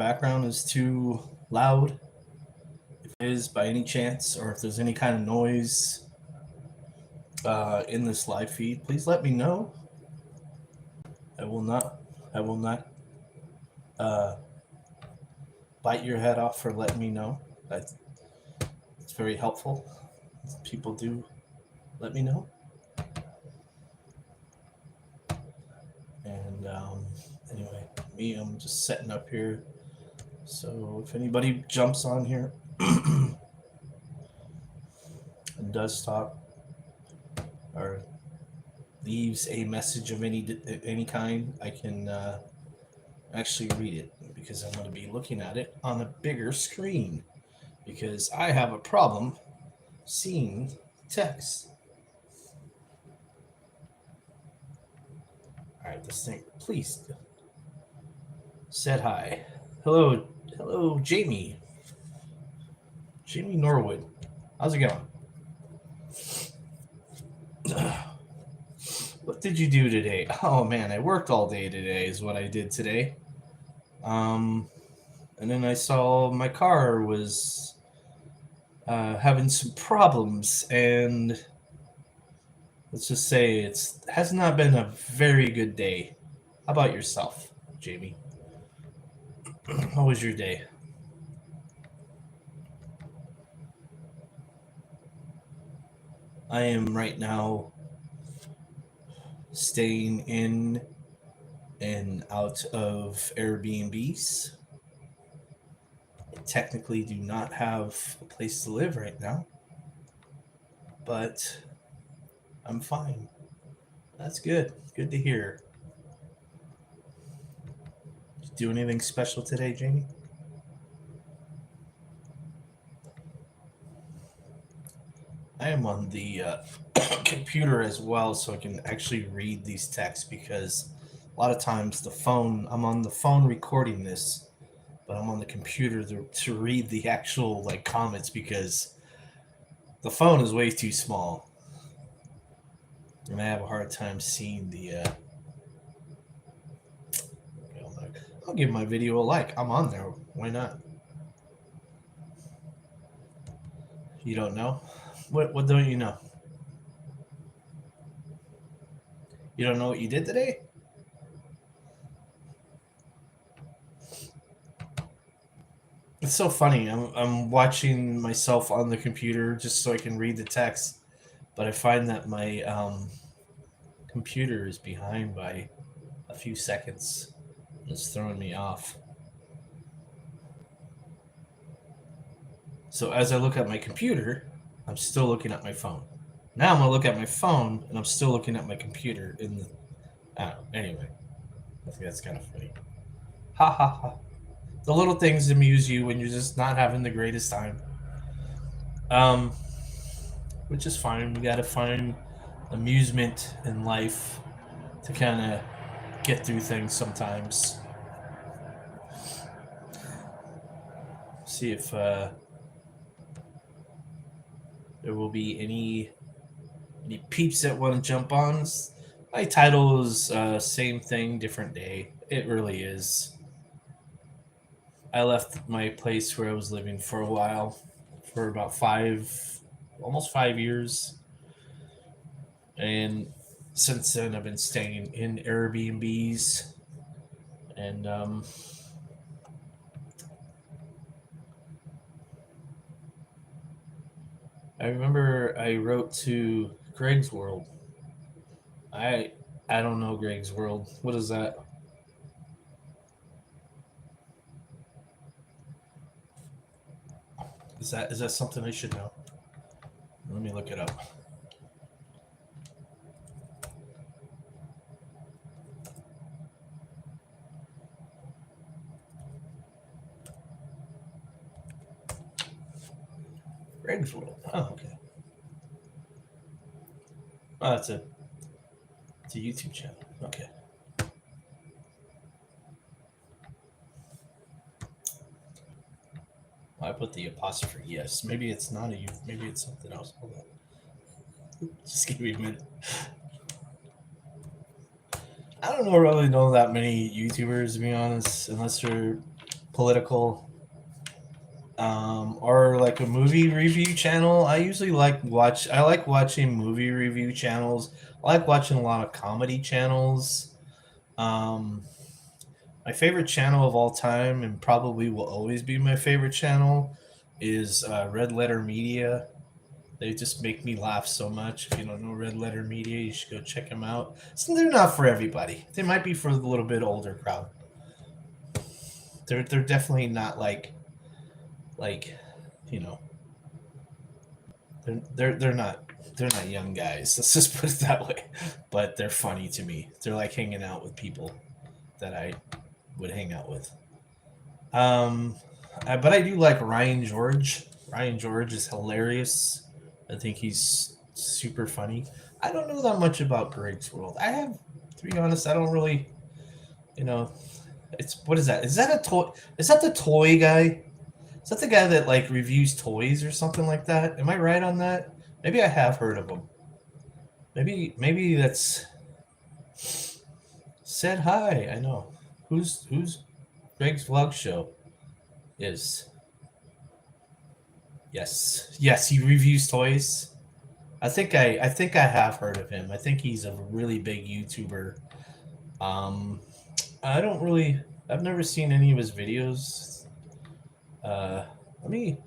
background is too loud, if it is by any chance, or if there's any kind of noise in this live feed, please let me know. I will not. I will not uh, bite your head off for letting me know. That's it's very helpful. People do let me know. And anyway, me, I'm just setting up here. So if anybody jumps on here and does talk or leaves a message of any kind, I can actually read it because I'm going to be looking at it on a bigger screen because I have a problem seeing text. All right, this thing, please said hi. Hello, hello, Jamie. Jamie Norwood. How's it going? What did you do today? Oh man, I worked all day today. Is what I did today. And then I saw my car was having some problems, and let's just say it has not been a very good day. How about yourself, Jamie? How was your day? I am right now staying in and out of Airbnbs. I technically do not have a place to live right now, but I'm fine. That's good. Good to hear. Did you do anything special today, Jamie? I am on the computer as well, so I can actually read these texts because a lot of times I'm on the phone recording this, but I'm on the computer to read the actual like comments because the phone is way too small, and I have a hard time seeing the. I'll give my video a like. I'm on there. Why not? You don't know? What don't you know? You don't know what you did today? It's so funny. I'm watching myself on the computer just so I can read the text, but I find that my computer is behind by a few seconds. It's throwing me off. So as I look at my computer, I'm still looking at my phone. Now I'm gonna look at my phone and I'm still looking at my computer in the. Anyway, I think that's kind of funny. Ha ha ha. The little things amuse you when you're just not having the greatest time. Um, which is fine. We gotta find amusement in life to kind of get through things sometimes. See if there will be any peeps that want to jump on. My title is same thing, different day. It really is. I left my place where I was living for a while, for about almost 5 years, and since then I've been staying in Airbnbs, and I remember I wrote to Greg's World. I I don't know Greg's World. What is that? Is that something I should know? Let me look it up. Greg's World. Oh, okay. Oh, it's a YouTube channel. Okay. I put the apostrophe yes. Maybe it's not a. Maybe it's something else. Hold on. Just give me a minute. I don't really know that many YouTubers, to be honest, unless they're political, or like a movie review channel. I usually I like watching movie review channels. I like watching a lot of comedy channels. Um, my favorite channel of all time, and probably will always be my favorite channel, is Red Letter Media. They just make me laugh so much. If you don't know Red Letter Media, you should go check them out. So they're not for everybody. They might be for the little bit older crowd. They're definitely not like you know they're not young guys. Let's just put it that way. But they're funny to me. They're like hanging out with people that I would hang out with. Um, but I do like Ryan George. Ryan George is hilarious. I think he's super funny. I don't know that much about Greg's World. To be honest, I don't really, you know, it's what is that? Is that a toy? Is that the toy guy? Is that the guy that like reviews toys or something like that? Am I right on that? Maybe I have heard of him. Maybe that's said hi. I know. Who's Greg's vlog show is. Yes, he reviews toys. I think I have heard of him. I think he's a really big YouTuber. Um, I don't really. I've never seen any of his videos. Uh, let me.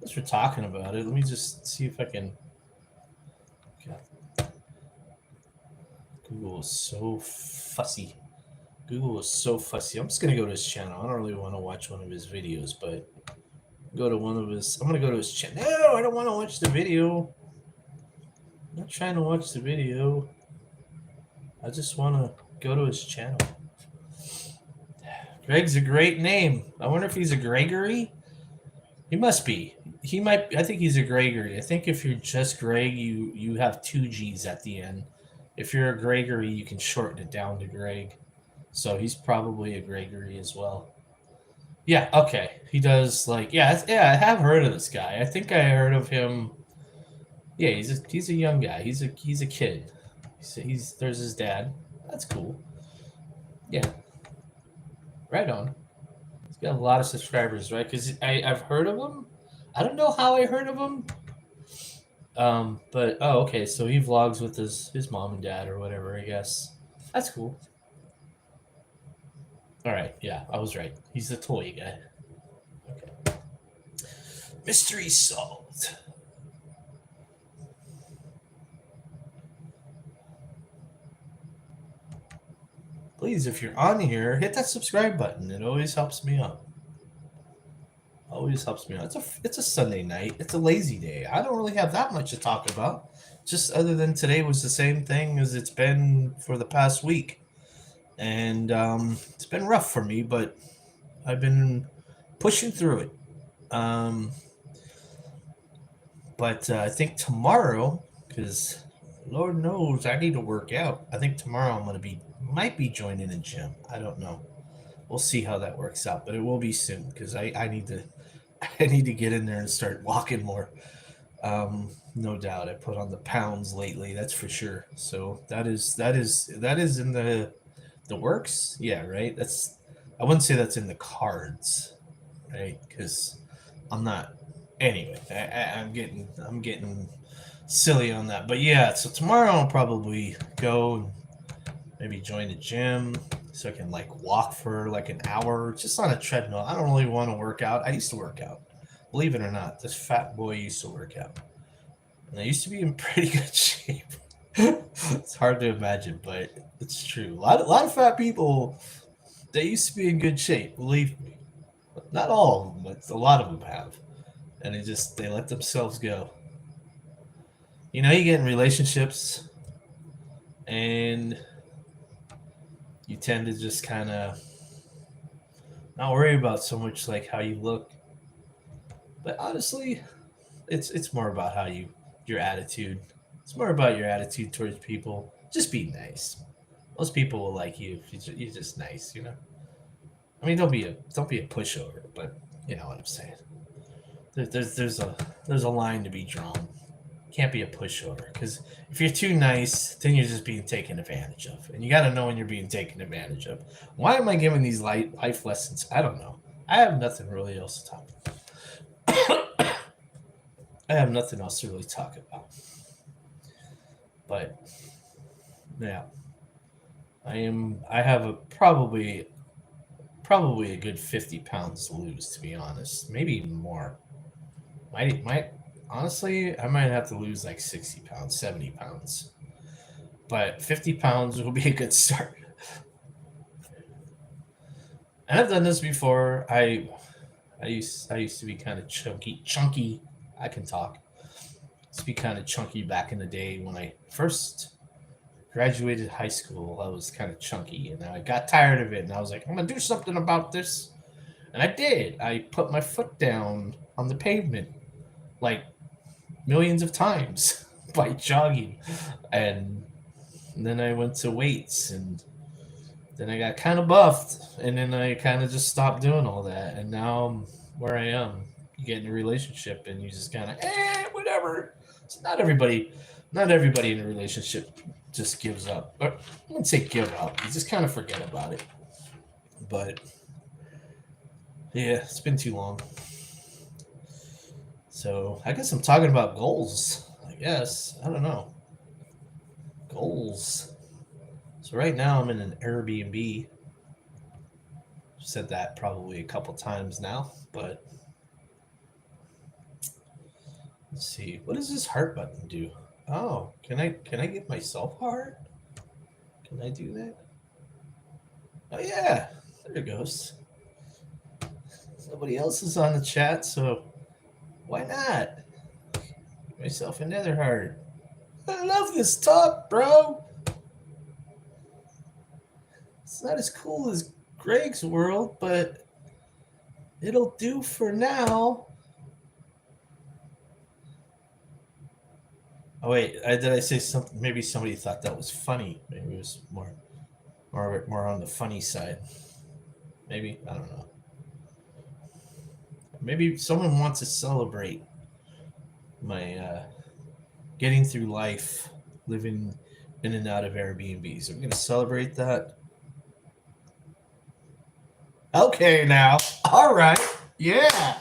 As we're talking about it, let me just see if I can. God, Google is so fussy. Google is so fussy. I'm just gonna go to his channel. I don't really want to watch one of his videos, but go to one of his. I'm gonna go to his channel. No, I don't want to watch the video. I'm not trying to watch the video. I just want to go to his channel. Greg's a great name. I wonder if he's a Gregory. He must be. He might. I think he's a Gregory. I think if you're just Greg, you have two G's at the end. If you're a Gregory, you can shorten it down to Greg. So he's probably a Gregory as well. Yeah. Okay. He does like yeah. I have heard of this guy. I think I heard of him. Yeah. He's a young guy. He's a kid. He's there's his dad. That's cool. Yeah. Right on. He's got a lot of subscribers, right? Because I've heard of him. I don't know how I heard of him. But oh, okay. So he vlogs with his mom and dad or whatever. I guess that's cool. All right. Yeah, I was right. He's the toy guy. Okay. Mystery solved. Please, if you're on here, hit that subscribe button. It always helps me out. Always helps me out. It's a Sunday night. It's a lazy day. I don't really have that much to talk about. Just other than today was the same thing as it's been for the past week, and it's been rough for me, but I've been pushing through it. Um, but I think tomorrow, because Lord knows I need to work out. I think tomorrow I'm gonna might be joining a gym. I don't know. We'll see how that works out, but it will be soon because I need to I need to get in there and start walking more. No doubt, I put on the pounds lately. That's for sure. So that is in the works. Yeah, right. I wouldn't say that's in the cards, right? Because I'm not. Anyway, I'm getting silly on that. But yeah, so tomorrow I'll probably go and maybe join the gym so I can like walk for like an hour just on a treadmill. I don't really want to work out. I used to work out. Believe it or not, this fat boy used to work out. And I used to be in pretty good shape. It's hard to imagine, but it's true. A lot of fat people, they used to be in good shape, believe me. Not all of them, but a lot of them have. And they let themselves go. You get in relationships and you tend to just kind of not worry about so much like how you look. But honestly, it's more about your attitude. It's more about your attitude towards people. Just be nice. Most people will like you if you're just nice. I mean, don't be a pushover, but you know what I'm saying. There's a line to be drawn. can't be a pushover, because if you're too nice, then you're just being taken advantage of, and you got to know when you're being taken advantage of. Why am I giving these life lessons? I don't know. I have nothing really else to talk about. I have nothing else to really talk about. But yeah, I have a probably a good 50 pounds to lose, to be honest. Maybe even more. Might honestly, I might have to lose like 60 pounds, 70 pounds. But 50 pounds will be a good start. And I've done this before. I used to be kind of chunky. I can talk. Used to be kind of chunky back in the day when I first graduated high school. I was kind of chunky, and I got tired of it, and I was like, I'm gonna do something about this, and I did. I put my foot down on the pavement like millions of times by jogging, and then I went to weights, and then I got kind of buffed, and then I kind of just stopped doing all that, and now I'm where I am. You get in a relationship, and you just kind of whatever. It's not everybody in a relationship just gives up. Or, I wouldn't say give up. You just kind of forget about it. But yeah, it's been too long. So I guess I'm talking about goals. I guess I don't know goals. So right now I'm in an Airbnb. Said that probably a couple times now, but let's see. What does this heart button do? Oh, can I give myself a heart? Can I do that? Oh yeah, there it goes. Nobody else is on the chat, so why not? Give myself another heart. I love this talk, bro. It's not as cool as Greg's world, but it'll do for now. Oh wait, did I say something? Maybe somebody thought that was funny. Maybe it was more on the funny side. Maybe I don't know. Maybe someone wants to celebrate my getting through life, living in and out of Airbnbs. Are we gonna celebrate that? Okay, now. All right. Yeah.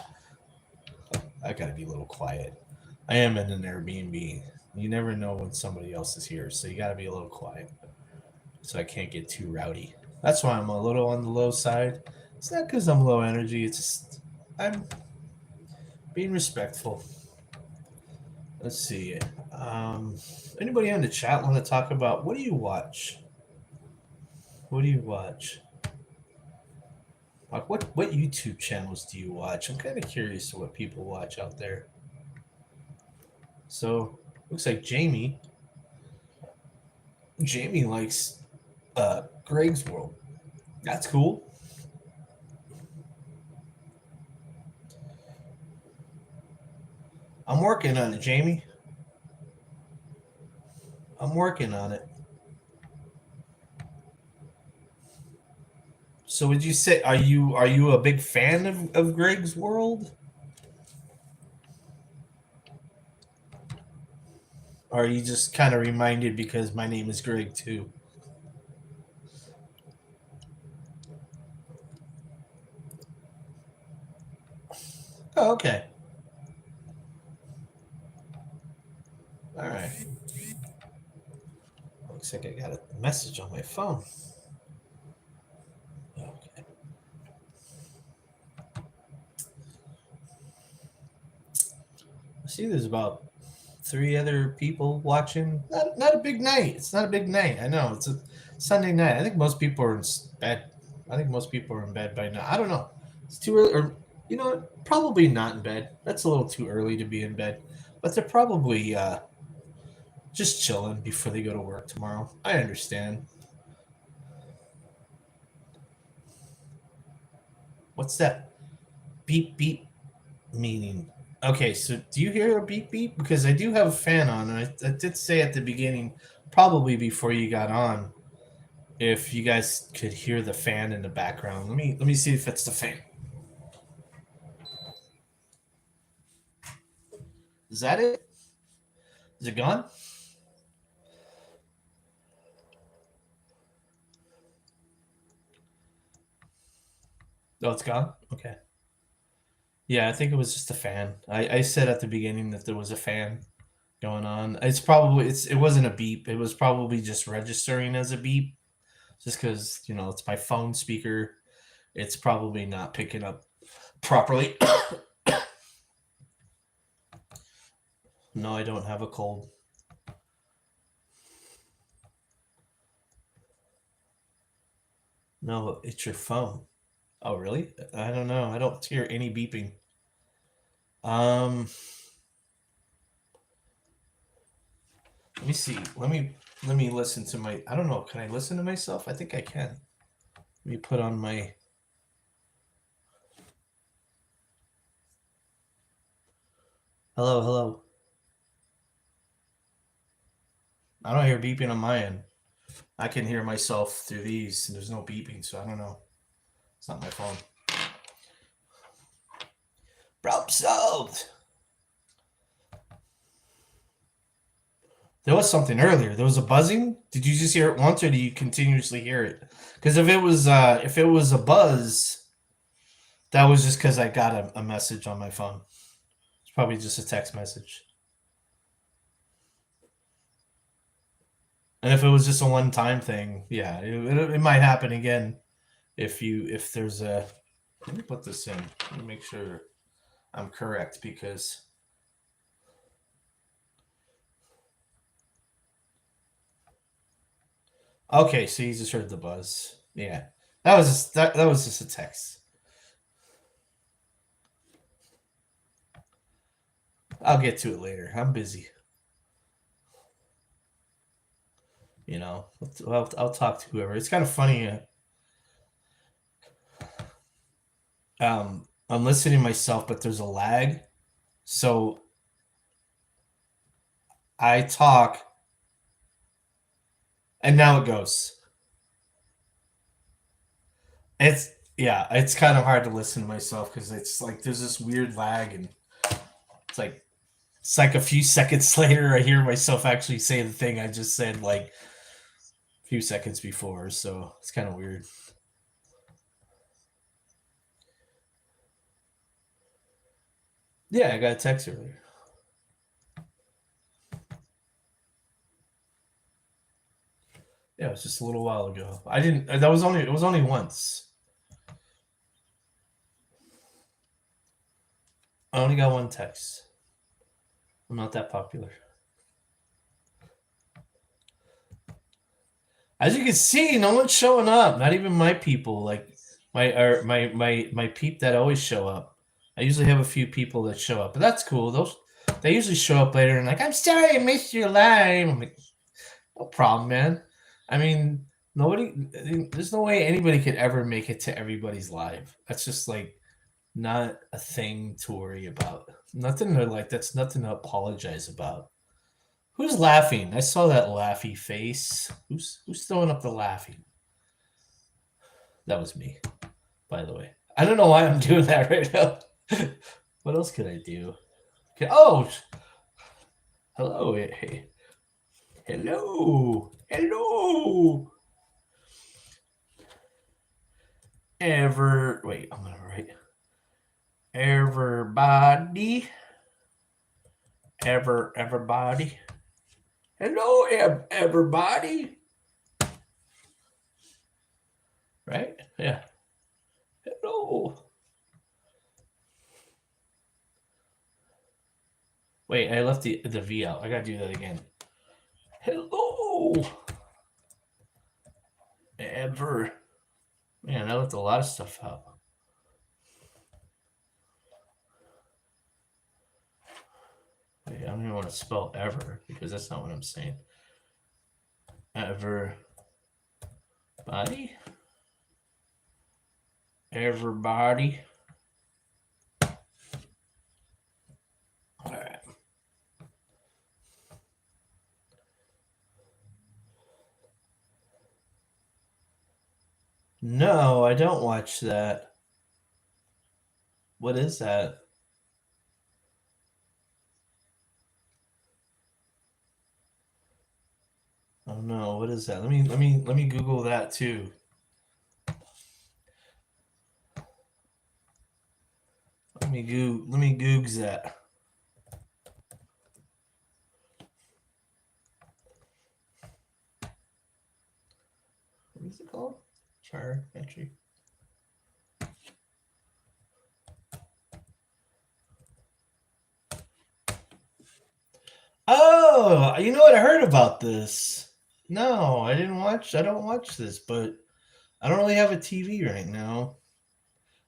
I gotta be a little quiet. I am in an Airbnb. You never know when somebody else is here, so you gotta be a little quiet. So I can't get too rowdy. That's why I'm a little on the low side. It's not because I'm low energy. It's just I'm being respectful. Let's see. Anybody on the chat want to talk about what do you watch? What do you watch? Like what YouTube channels do you watch? I'm kind of curious to what people watch out there. So looks like Jamie likes Greg's World. That's cool. I'm working on it, Jamie. I'm working on it. So would you say are you a big fan of Greg's World? Or are you just kind of reminded because my name is Greg too? Oh, okay. All right. Looks like I got a message on my phone. Okay. I see there's about 3 other people watching. Not a big night. It's not a big night. I know. It's a Sunday night. I think most people are in bed. I think most people are in bed by now. I don't know. It's too early. Or, probably not in bed. That's a little too early to be in bed. But they're probably just chilling before they go to work tomorrow. I understand. What's that beep beep meaning? Okay, so do you hear a beep beep? Because I do have a fan on, and I did say at the beginning, probably before you got on, if you guys could hear the fan in the background. Let me see if it's the fan. Is that it? Is it gone? Oh, it's gone? Okay. Yeah, I think it was just a fan. I said at the beginning that there was a fan going on. It wasn't a beep. It was probably just registering as a beep, just because it's my phone speaker. It's probably not picking up properly. No, I don't have a cold. No, it's your phone. Oh, really? I don't know. I don't hear any beeping. Um, let me see. Let me listen to my. I don't know. Can I listen to myself? I think I can. Let me put on my. Hello, hello. I don't hear beeping on my end. I can hear myself through these, and there's no beeping, so I don't know. It's not my phone. Problem solved. There was something earlier. There was a buzzing. Did you just hear it once, or do you continuously hear it? Because if it was a buzz, that was just because I got a message on my phone. It's probably just a text message. And if it was just a one-time thing, yeah, it might happen again. If there's a, let me put this in. Let me make sure I'm correct because. Okay, so you just heard the buzz. Yeah, that was just a text. I'll get to it later. I'm busy. I'll talk to whoever. It's kind of funny. I'm listening to myself, but there's a lag. So I talk, and now it goes. It's Yeah, it's kind of hard to listen to myself because it's like there's this weird lag, and it's like a few seconds later I hear myself actually say the thing I just said like a few seconds before. So it's kind of weird. Yeah, I got a text earlier. Yeah, it was just a little while ago. I didn't. That was only. It was only once. I only got one text. I'm not that popular. As you can see, no one's showing up. Not even my people. Like my peep that always show up. I usually have a few people that show up, but that's cool. They usually show up later and like, I'm sorry I missed your live. I'm like, no problem, man. I mean, nobody. There's no way anybody could ever make it to everybody's live. That's just like not a thing to worry about. Nothing to like. That's nothing to apologize about. Who's laughing? I saw that laughy face. Who's throwing up the laughing? That was me, by the way. I don't know why I'm doing that right now. What else could I do? Okay. Oh, hello. Hey. Hello. Hello. Wait, I'm gonna write everybody. Everybody. Hello, everybody. Right? Yeah. Hello. Wait, I left the V out. I gotta do that again. Hello. Man, I left a lot of stuff out. Wait, I don't even want to spell ever because that's not what I'm saying. Everybody. Everybody. All right. No, I don't watch that. What is that? Oh no, what is that? Let me Google that too. Let me Googs that. What is it called? Char entry. Oh, you know what? I heard about this. No, I didn't watch. I don't watch this, but I don't really have a TV right now.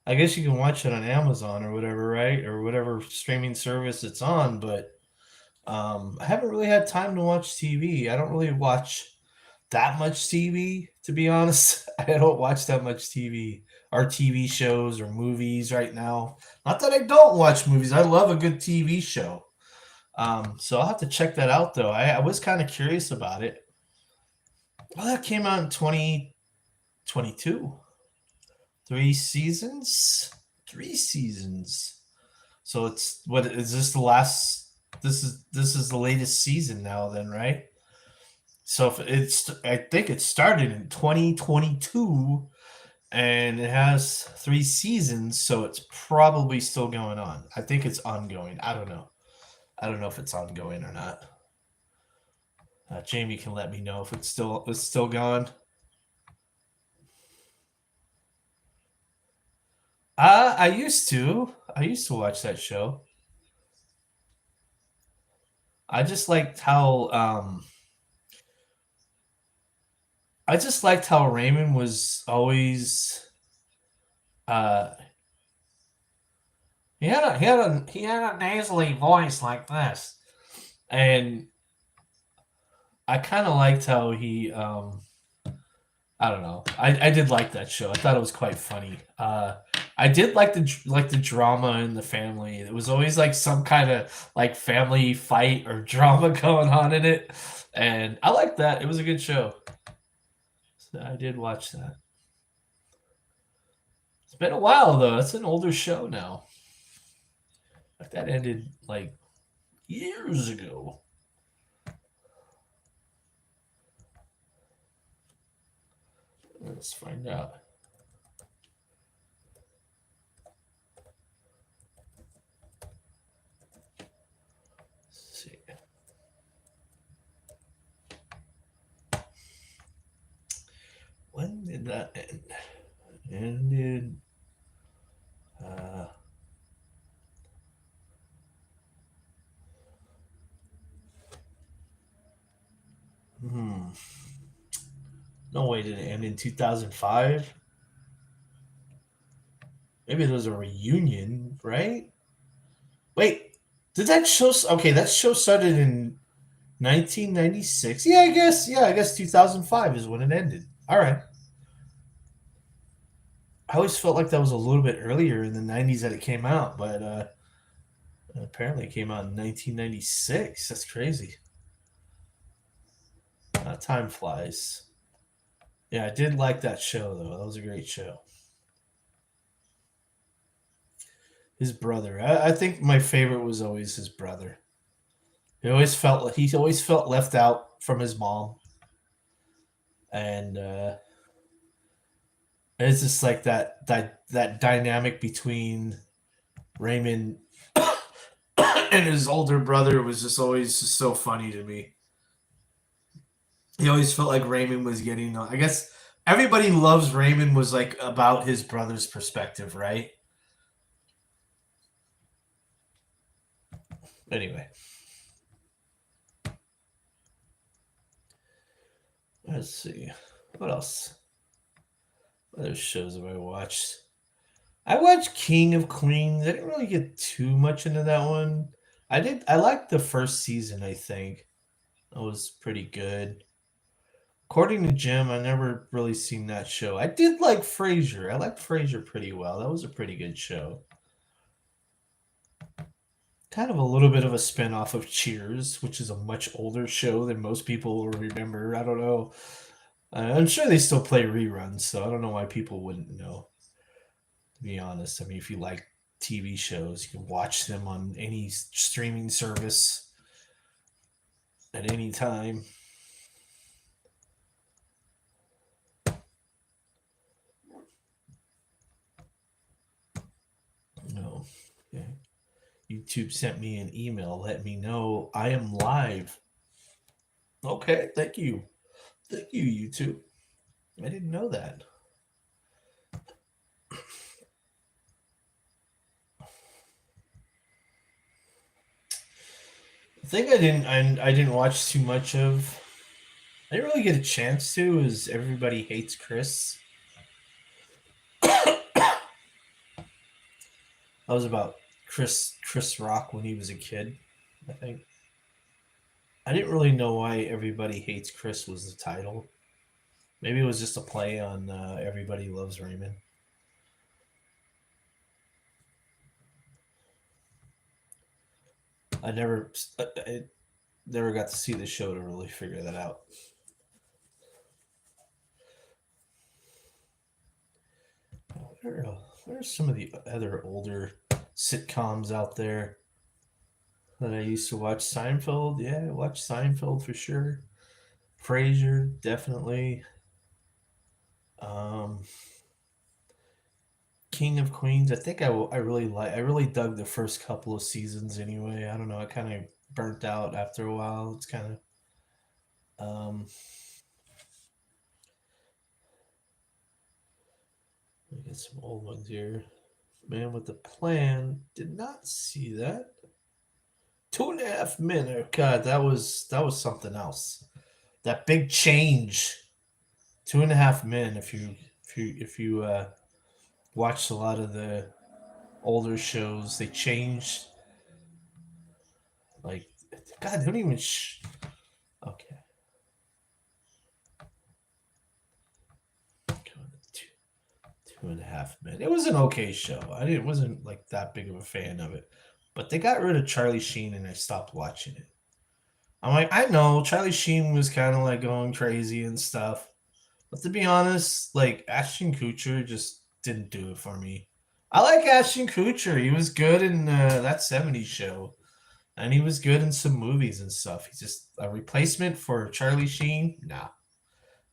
I guess you can watch it on Amazon or whatever, right? Or whatever streaming service it's on, but I haven't really had time to watch TV. I don't really watch that much TV, to be honest. I don't watch that much TV or TV shows or movies right now. Not that I don't watch movies. I love a good TV show. So I'll have to check that out though. I was kind of curious about it. Well, that came out in 2022. 3 seasons? 3 seasons. So it's what is this the last this is the latest season now then, right? So if it's I think it started in 2022 and it has 3 seasons, so it's probably still going on. I think it's ongoing. I don't know. I don't know if it's ongoing or not. Jamie can let me know if it's still gone. I used to. I used to watch that show. I just liked how Raymond was always uh he had a nasally voice like this. And I kind of liked how he I don't know. I did like that show. I thought it was quite funny. I did like the drama in the family. It was always like some kind of like family fight or drama going on in it, and I liked that. It was a good show. So I did watch that. It's been a while though. It's an older show now. Like that ended like years ago. Let's find out. Let's see. When did that end? It ended. Uh, hmm. No way did it end in 2005. Maybe there was a reunion, right? Wait, did that show? Okay, that show started in 1996. Yeah, I guess. Yeah, I guess 2005 is when it ended. All right. I always felt like that was a little bit earlier in the 90s that it came out, but apparently it came out in 1996. That's crazy. Time flies. Yeah, I did like that show though. That was a great show. His brother. I think my favorite was always his brother. He always felt left out from his mom, and it's just like that dynamic between Raymond and his older brother was just always just so funny to me. He always felt like Raymond was getting. I guess everybody loves Raymond was like about his brother's perspective, right? Anyway, let's see what else. What other shows have I watched? I watched King of Queens. I didn't really get too much into that one. I did. I liked the first season. I think it was pretty good. According to Jim, I never really seen that show. I did like Frasier. I liked Frasier pretty well. That was a pretty good show. Kind of a little bit of a spin-off of Cheers, which is a much older show than most people will remember. I don't know. I'm sure they still play reruns, so I don't know why people wouldn't know. To be honest, I mean, if you like TV shows, you can watch them on any streaming service at any time. Okay. YouTube sent me an email. Let me know I am live. Okay, thank you. Thank you, YouTube. I didn't know that. The thing I didn't watch too much of. I didn't really get a chance to. Is Everybody Hates Chris. That was about Chris Rock when he was a kid, I think. I didn't really know why Everybody Hates Chris was the title. Maybe it was just a play on Everybody Loves Raymond. I never got to see the show to really figure that out. What are some of the other older sitcoms out there that I used to watch? Seinfeld, yeah, I watched Seinfeld for sure. Frasier, definitely. Um, King of Queens. I think I really dug the first couple of seasons. Anyway, I don't know. I kind of burnt out after a while. It's kind of I get some old ones here. Man with a Plan. Did not see that. 2.5 Men. Oh, God, that was something else. That big change. 2.5 Men. If you watched a lot of the older shows, they changed. Like, God, they don't even. Okay. 2.5 Men. It was an okay show. Wasn't like that big of a fan of it, but they got rid of Charlie Sheen, and I stopped watching it. I'm like, I know Charlie Sheen was kind of like going crazy and stuff, but to be honest, like Ashton Kutcher just didn't do it for me. I like Ashton Kutcher. He was good in that '70s show, and he was good in some movies and stuff. He's just a replacement for Charlie Sheen. No,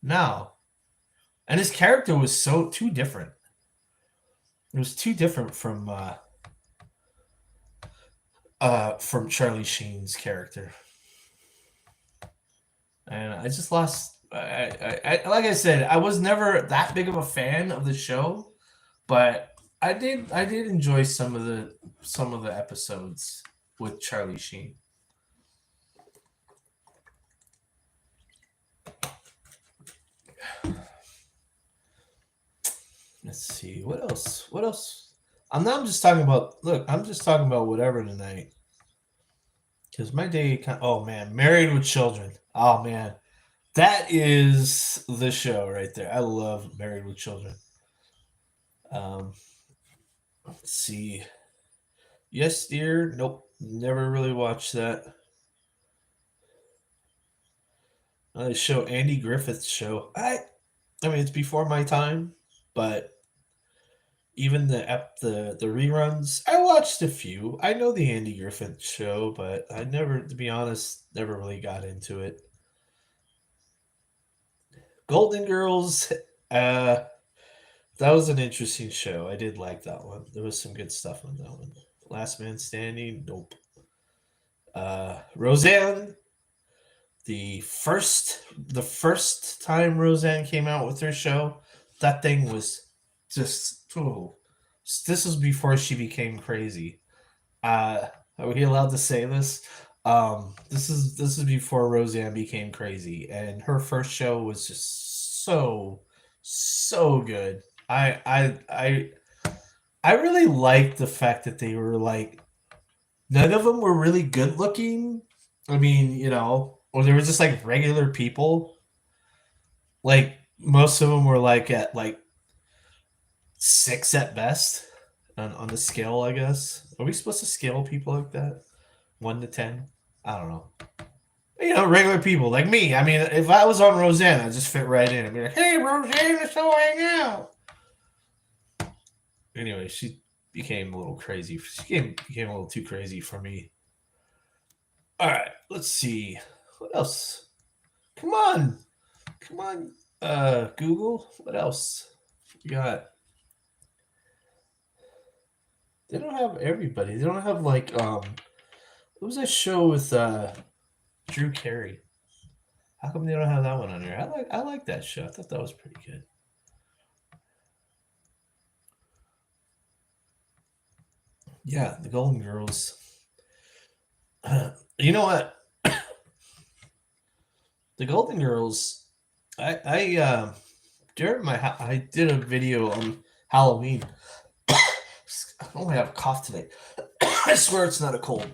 no, and his character was so too different. It was too different from Charlie Sheen's character, and I just lost. I like I said, I was never that big of a fan of the show, but I did enjoy some of the episodes with Charlie Sheen. Let's see what else. What else? I'm just talking about. Look, I'm just talking about whatever tonight. Because my day, oh man, Married with Children. Oh man, that is the show right there. I love Married with Children. Um, let's see. Yes, dear. Nope, never really watched that. The show Andy Griffith's show. I mean, it's before my time, but even the reruns, I watched a few. I know the Andy Griffith show, but I never, to be honest, never really got into it. Golden Girls, uh, that was an interesting show. I did like that one. There was some good stuff on that one. Last Man Standing, nope. Roseanne, the first time Roseanne came out with her show, that thing was just this was before she became crazy. Are we allowed to say this? This is before Roseanne became crazy, and her first show was just so good. I really liked the fact that they were like none of them were really good looking. I mean, or they were just like regular people. Like most of them were like at like 6 at best on the scale. I guess are we supposed to scale people like that? 1 to 10? I don't know. Regular people like me. I mean, if I was on Roseanne, I'd just fit right in. I'd be like, "Hey, Roseanne, let's go hang out." Anyway, she became a little crazy. She became a little too crazy for me. All right, let's see. What else? Come on. Come on, Google. What else you got? They don't have everybody. They don't have like what was that show with Drew Carey? How come they don't have that one on there? I like that show. I thought that was pretty good. Yeah, the Golden Girls. You know what? The Golden Girls. I during I did a video on Halloween. I only have a cough today. I swear it's not a cold.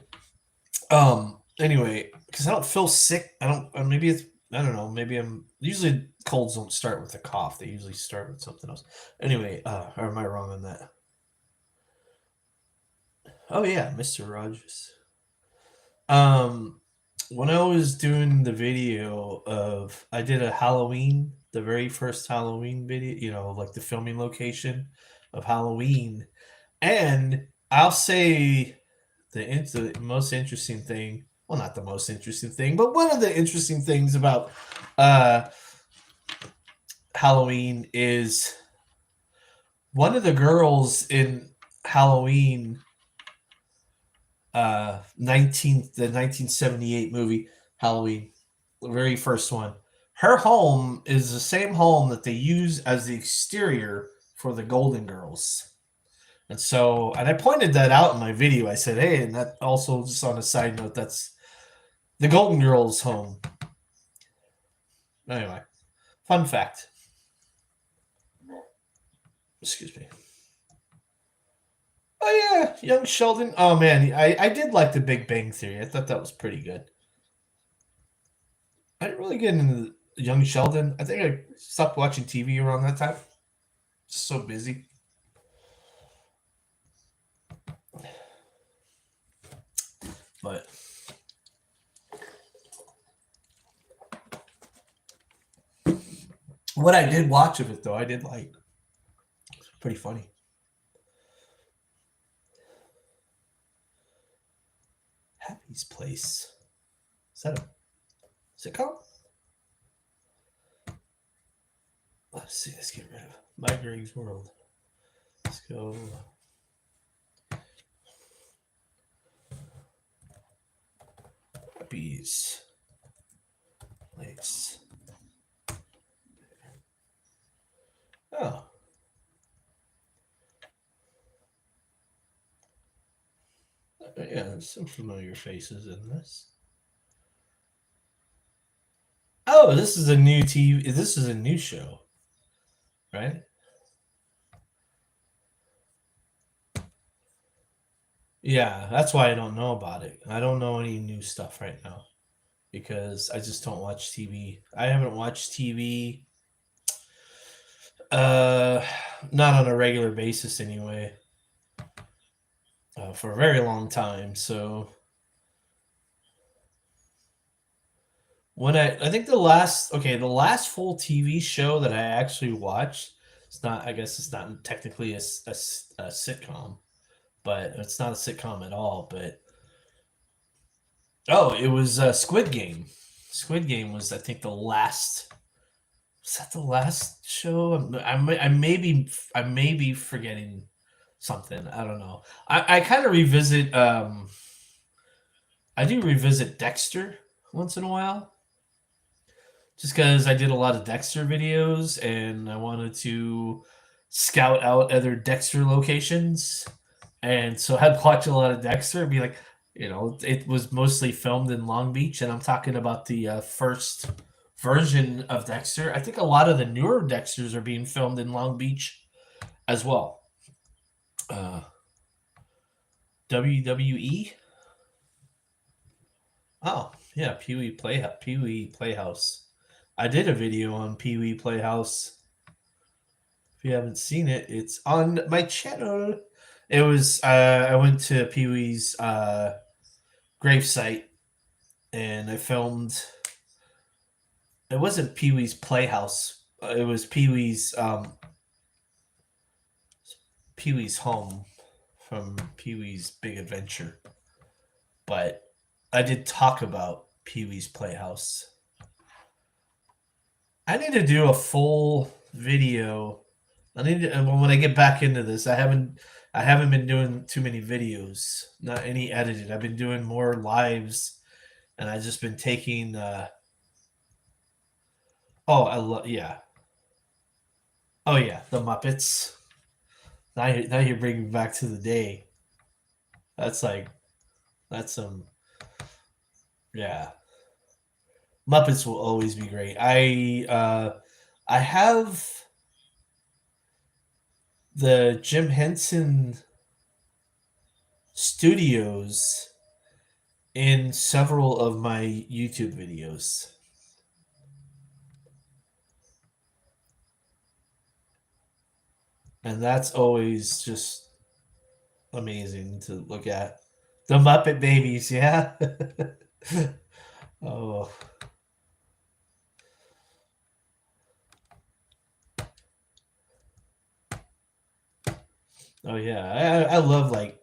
Anyway, because I don't feel sick. I don't. Maybe it's. I don't know. Maybe I'm. Usually colds don't start with a cough. They usually start with something else. Anyway, or am I wrong on that? Oh yeah, Mr. Rogers. Um, when I was doing the video of, I did a Halloween, the very first Halloween video. Like the filming location of Halloween, and I'll say the most interesting thing, well, not the most interesting thing, but one of the interesting things about uh, Halloween is one of the girls in Halloween, the 1978 movie Halloween, the very first one. Her home is the same home that they use as the exterior for the Golden Girls. And I pointed that out in my video. I said, hey, and that also, just on a side note, that's the Golden Girls' home. Anyway, fun fact. Excuse me. Oh, yeah, Young Sheldon. Oh, man, I did like The Big Bang Theory. I thought that was pretty good. I didn't really get into Young Sheldon. I think I stopped watching TV around that time. Just so busy. But what I did watch of it, though, I did like. It's pretty funny. Happy's Place. Is that a sitcom? Let's see. Let's get rid of My Greg's World. Let's go. Happy's Place. Oh. Yeah, there's some familiar faces in this. Oh, this is a new TV. This is a new show, right? Yeah, that's why I don't know about it. I don't know any new stuff right now because I just don't watch TV. I haven't watched TV uh not on a regular basis anyway. For a very long time. So I think the last full TV show that I actually watched, it's not, I guess it's not technically a sitcom, but it's not a sitcom at all. But oh, it was Squid Game. Squid Game was, I think, the last. Was that the last show? I may be forgetting something. I don't know. I kind of revisit. I do revisit Dexter once in a while, just because I did a lot of Dexter videos and I wanted to scout out other Dexter locations. And so I'd watch a lot of Dexter and be like, it was mostly filmed in Long Beach. And I'm talking about the first version of Dexter. I think a lot of the newer Dexters are being filmed in Long Beach as well. Uh, WWE. Oh, yeah, Pee Wee Playhouse. I did a video on Pee Wee Playhouse. If you haven't seen it, it's on my channel. It was I went to Pee Wee's gravesite and I filmed. It wasn't Pee Wee's Playhouse. It was Pee Wee's home from Pee Wee's Big Adventure. But I did talk about Pee Wee's Playhouse. I need to do a full video. When I get back into this, I I haven't been doing too many videos, not any edited. I've been doing more lives, and I've just been taking. Oh, I love yeah. Oh yeah, the Muppets. Now you're bringing me back to the day. That's like that's some yeah. Muppets will always be great. I have the Jim Henson Studios in several of my YouTube videos. And that's always just amazing to look at. The Muppet Babies, yeah. Oh, oh yeah. I love like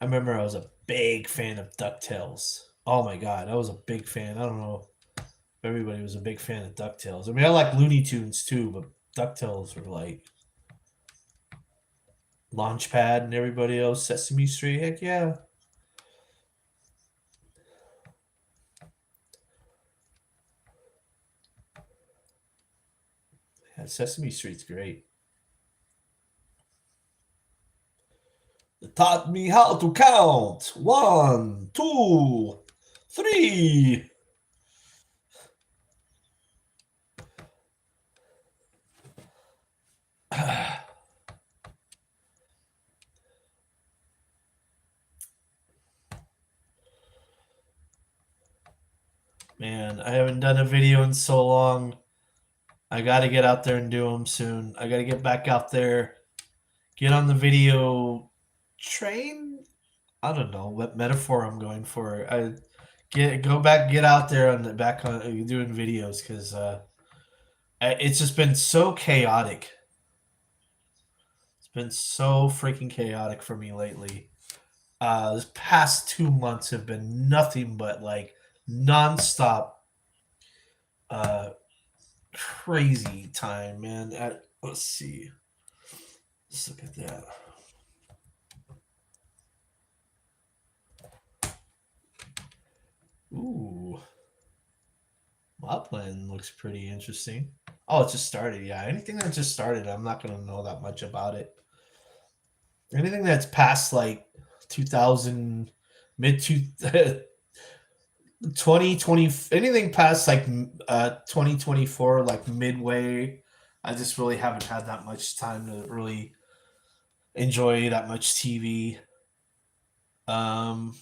I remember I was a big fan of DuckTales. Oh my god, I was a big fan. I don't know if everybody was a big fan of DuckTales. I mean, I like Looney Tunes too, but DuckTales were like Launchpad and everybody else, Sesame Street. Heck yeah. Yeah, Sesame Street's great. It taught me how to count. One, two, three. Man, I haven't done a video in so long. I got to get out there and do them soon. I got to get back out there, get on the video train. I don't know what metaphor I'm going for. I go back, get out there on the back on doing videos because it's just been so chaotic. It's been so freaking chaotic for me lately. This past 2 months have been nothing but like nonstop, uh, crazy time, man. Let's see. Let's look at that. Ooh, my plan looks pretty interesting. Oh, it just started. Yeah, anything that just started, I'm not gonna know that much about it. Anything that's past like 2000, mid two 2020, anything past like 2024, like midway, I just really haven't had that much time to really enjoy that much TV. Um,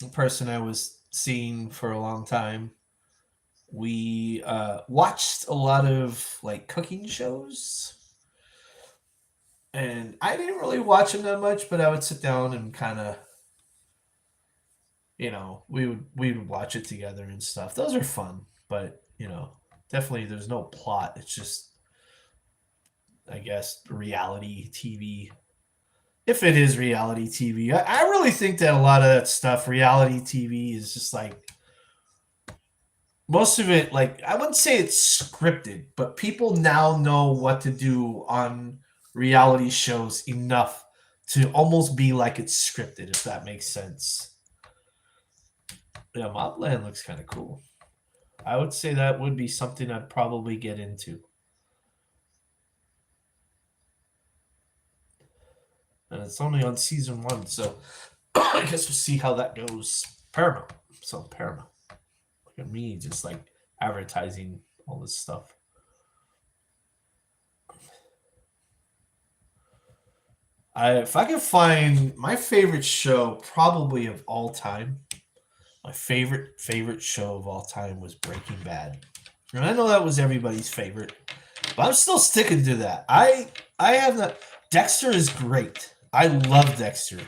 the person I was seeing for a long time, we watched a lot of like cooking shows, and I didn't really watch them that much, but I would sit down and kind of, we would watch it together and stuff. Those are fun, but definitely there's no plot. It's just, I guess, reality TV. If it is reality TV, I really think that a lot of that stuff, reality TV, is just like most of it. Like I wouldn't say it's scripted, but people now know what to do on reality shows enough to almost be like it's scripted, if that makes sense. Yeah, Mobland looks kind of cool. I would say that would be something I'd probably get into. And it's only on season 1, so I guess we'll see how that goes. Paramount. So Paramount. Look at me just like advertising all this stuff. If I could find my favorite show, probably of all time, my favorite show of all time was Breaking Bad, and I know that was everybody's favorite, but I'm still sticking to that. I have that. Dexter is great. I love Dexter,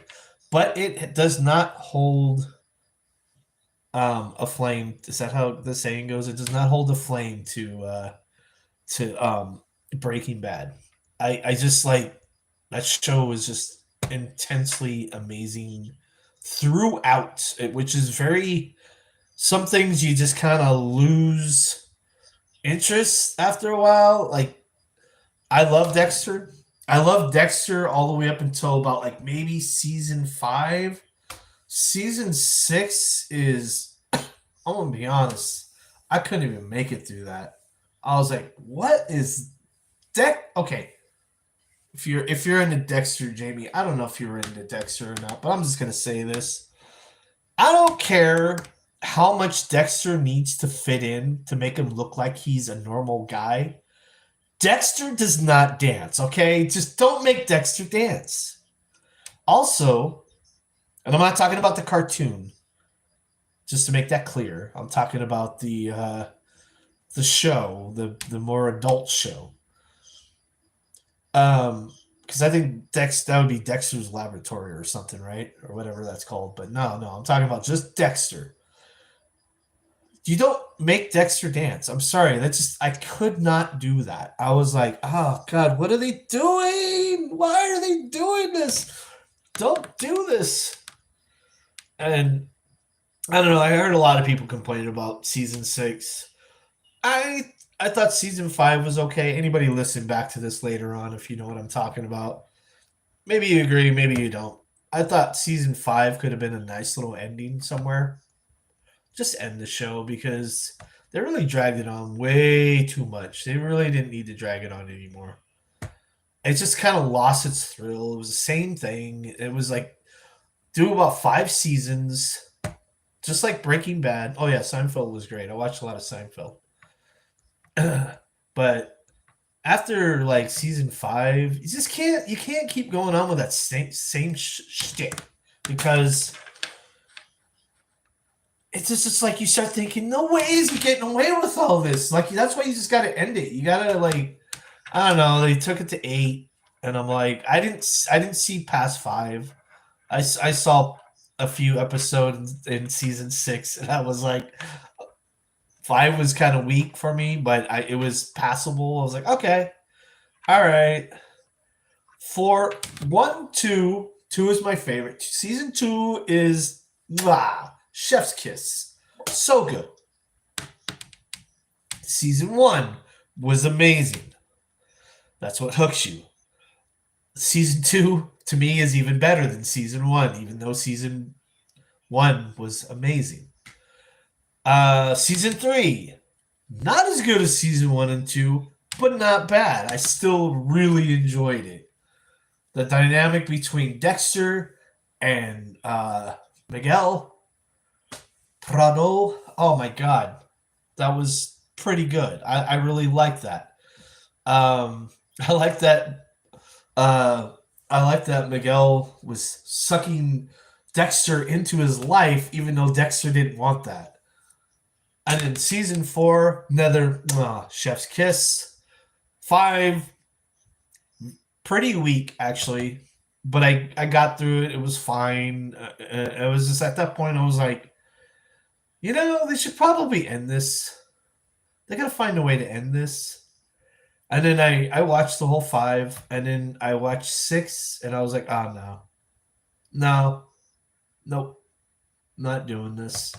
but it does not hold a flame. Is that how the saying goes? It does not hold a flame to Breaking Bad. I just like that show is just intensely amazing throughout, which is very some things you just kind of lose interest after a while. Like I love Dexter. I love Dexter all the way up until about like maybe season 5. Season 6 is, I'm gonna be honest, I couldn't even make it through that. I was like, what is Okay, if you're into Dexter, Jamie, I don't know if you're into Dexter or not, but I'm just gonna say this. I don't care how much Dexter needs to fit in to make him look like he's a normal guy. Dexter does not dance, okay? Just don't make Dexter dance. Also, and I'm not talking about the cartoon, just to make that clear. I'm talking about the show, the more adult show. Because I think that would be Dexter's Laboratory or something, right? Or whatever that's called. But no, I'm talking about just Dexter. You don't make Dexter dance. I'm sorry. I could not do that. I was like, oh God, what are they doing? Why are they doing this? Don't do this. And I don't know. I heard a lot of people complaining about season 6. I thought season 5 was okay. Anybody listen back to this later on if you know what I'm talking about. Maybe you agree, maybe you don't. I thought season 5 could have been a nice little ending somewhere. Just end the show because they really dragged it on way too much. They really didn't need to drag it on anymore. It just kind of lost its thrill. It was the same thing. It was like do about 5 seasons, just like Breaking Bad. Oh yeah, Seinfeld was great. I watched a lot of Seinfeld. But after like season 5, you can't keep going on with that same shtick because it's just like you start thinking, no way is he getting away with all this. Like that's why you just got to end it. You got to like, I don't know. They took it to 8, and I'm like, I didn't see past 5. I saw a few episodes in season 6, and I was like, 5 was kind of weak for me, but it was passable. I was like, okay, all right. 4, 1, 2. 2 is my favorite. Season 2 is chef's kiss. So good. Season 1 was amazing. That's what hooks you. Season 2 to me is even better than season 1, even though season 1 was amazing. Season 3, not as good as season 1 and 2, but not bad. I still really enjoyed it. The dynamic between Dexter and Miguel Prado, oh my God, that was pretty good. I really liked that. I like that. I like that Miguel was sucking Dexter into his life, even though Dexter didn't want that. And in season 4, another chef's kiss. 5, pretty weak actually, but I got through it. It was fine. It was just at that point I was like, they should probably end this. They gotta find a way to end this. And then I watched the whole 5, and then I watched 6, and I was like, oh no, nope, not doing this.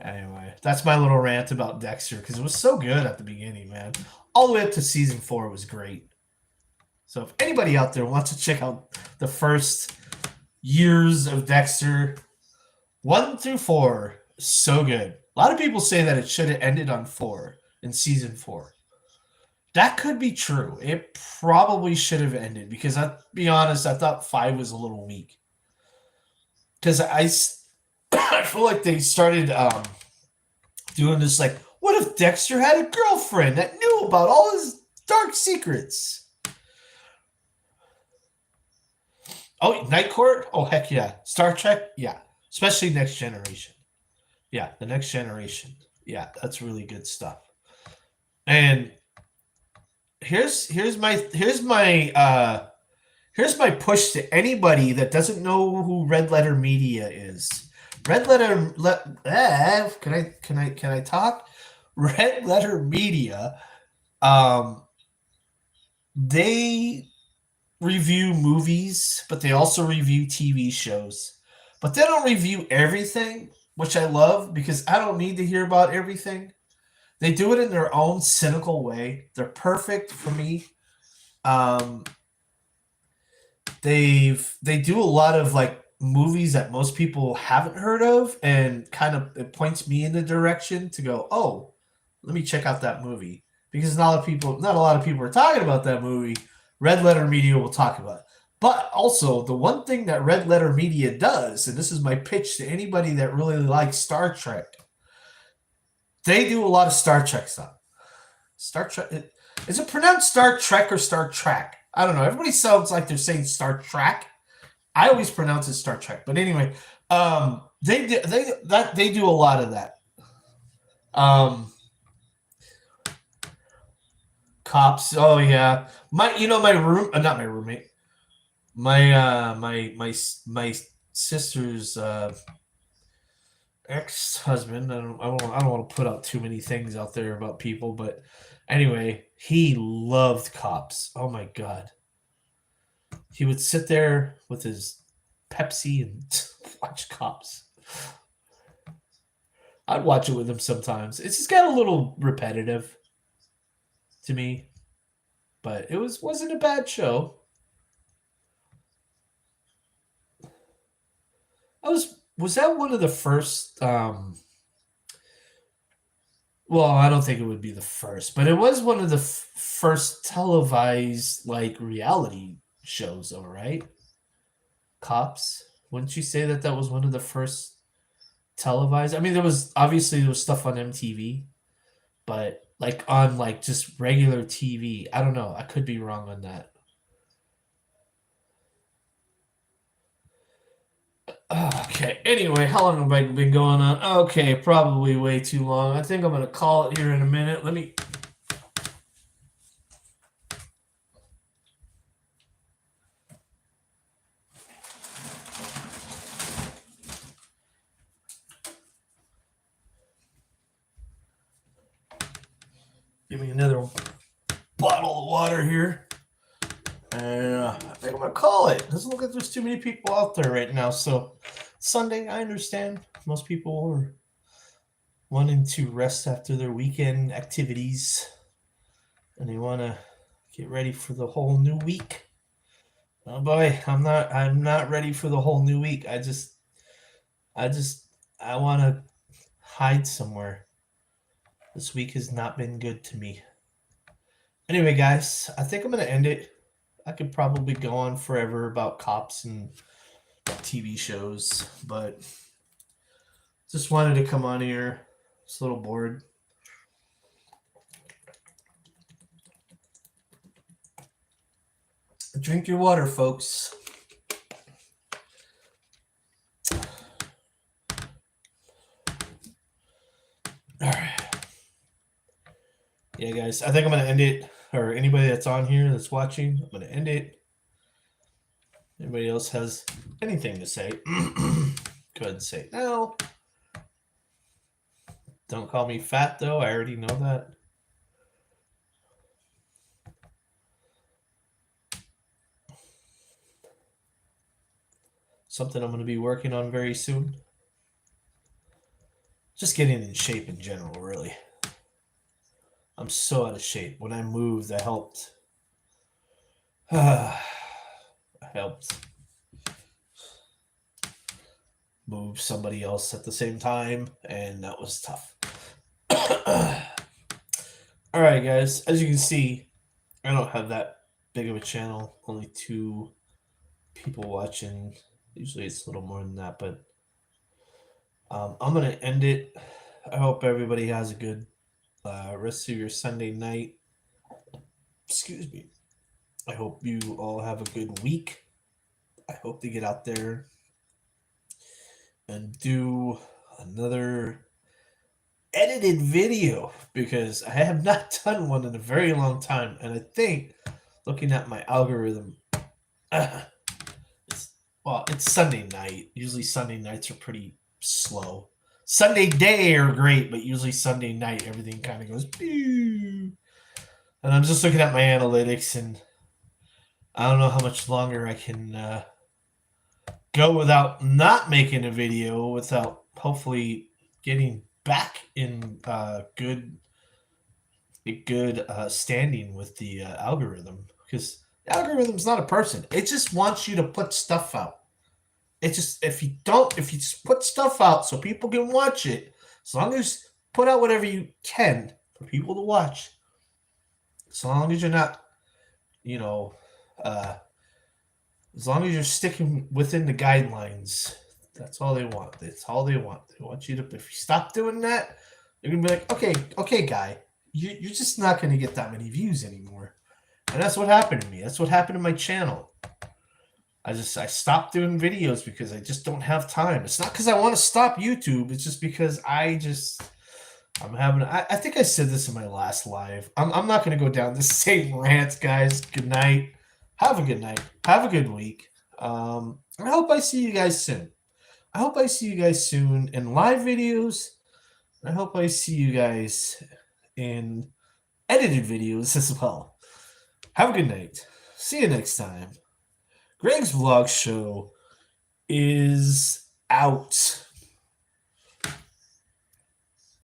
Anyway, that's my little rant about Dexter because it was so good at the beginning, man. All the way up to season 4 was great. So if anybody out there wants to check out the first years of Dexter, 1 through 4, so good. A lot of people say that it should have ended on 4 in season 4. That could be true. It probably should have ended because, I'll be honest, I thought 5 was a little weak. Because I feel like they started doing this like, what if Dexter had a girlfriend that knew about all his dark secrets? Oh, Night Court? Oh, heck yeah. Star Trek? Yeah. Especially Next Generation. Yeah, the Next Generation. Yeah, that's really good stuff. And here's my push to anybody that doesn't know who Red Letter Media is. Red Letter can I talk? Red Letter Media, they review movies, but they also review TV shows. But they don't review everything, which I love because I don't need to hear about everything. They do it in their own cynical way. They're perfect for me. Um, they do a lot of like movies that most people haven't heard of, and kind of it points me in the direction to go, oh, let me check out that movie, because not a lot of people are talking about that movie. Red Letter Media will talk about it. But also, the one thing that Red Letter Media does, and this is my pitch to anybody that really likes Star Trek, they do a lot of Star Trek stuff. Star Trek, is it pronounced Star Trek or Star Trek? I don't know. Everybody sounds like they're saying Star Trek. I always pronounce it Star Trek. But anyway, they do a lot of that. Cops. Oh yeah, my room. Not my roommate. My sister's ex-husband. I don't want to put out too many things out there about people, but anyway, he loved Cops. Oh my god, he would sit there with his Pepsi and watch Cops. I'd watch it with him sometimes. It's just got a little repetitive to me, but it wasn't a bad show. Was that one of the first well, I don't think it would be the first, but it was one of the first televised like reality shows, though, right? Cops. Wouldn't you say that was one of the first televised? I mean, there was stuff on MTV, but like on like just regular TV, I don't know. I could be wrong on that. Okay. Anyway, how long have I been going on? Okay, probably way too long. I think I'm gonna call it here in a minute. Let me. Give me another bottle of water here. And I think I'm gonna call it. Doesn't look like there's too many people out there right now. So Sunday, I understand most people are wanting to rest after their weekend activities, and they want to get ready for the whole new week. Oh boy, I'm not ready for the whole new week. I want to hide somewhere. This week has not been good to me. Anyway, guys, I think I'm gonna end it. I could probably go on forever about Cops and TV shows, but just wanted to come on here. Just a little bored. Drink your water, folks. All right. Yeah, guys, I think I'm going to end it. Or anybody that's on here that's watching, I'm going to end it. Anybody else has anything to say? Go ahead and say it now. Don't call me fat, though. I already know that. Something I'm going to be working on very soon. Just getting in shape in general, really. I'm so out of shape. When I moved, I helped. I helped move somebody else at the same time, and that was tough. All right, guys. As you can see, I don't have that big of a channel. Only 2 people watching. Usually it's a little more than that, but I'm going to end it. I hope everybody has a good rest of your Sunday night. Excuse me. I hope you all have a good week. I hope to get out there and do another edited video, because I have not done one in a very long time. And I think, looking at my algorithm, it's Sunday night. Usually Sunday nights are pretty slow. Sunday day are great, but usually Sunday night everything kind of goes pew. And I'm just looking at my analytics, and I don't know how much longer I can go without not making a video, without hopefully getting back in good a good standing with the algorithm, because the algorithm's not a person. It just wants you to put stuff out. It just, if you just put stuff out so people can watch it, as long as put out whatever you can for people to watch, as long as you're not, you know, uh, as long as you're sticking within the guidelines, that's all they want. That's all they want. They want you to. If you stop doing that, they're gonna be like, okay, guy, you're just not gonna get that many views anymore. And that's what happened to me. That's what happened to my channel. I stopped doing videos because I just don't have time. It's not because I want to stop YouTube. It's just because I'm having. I think I said this in my last live. I'm not going to go down the same rant, guys. Good night. Have a good night. Have a good week. I hope I see you guys soon. I hope I see you guys soon in live videos. I hope I see you guys in edited videos as well. Have a good night. See you next time. Greg's Vlog Show is out.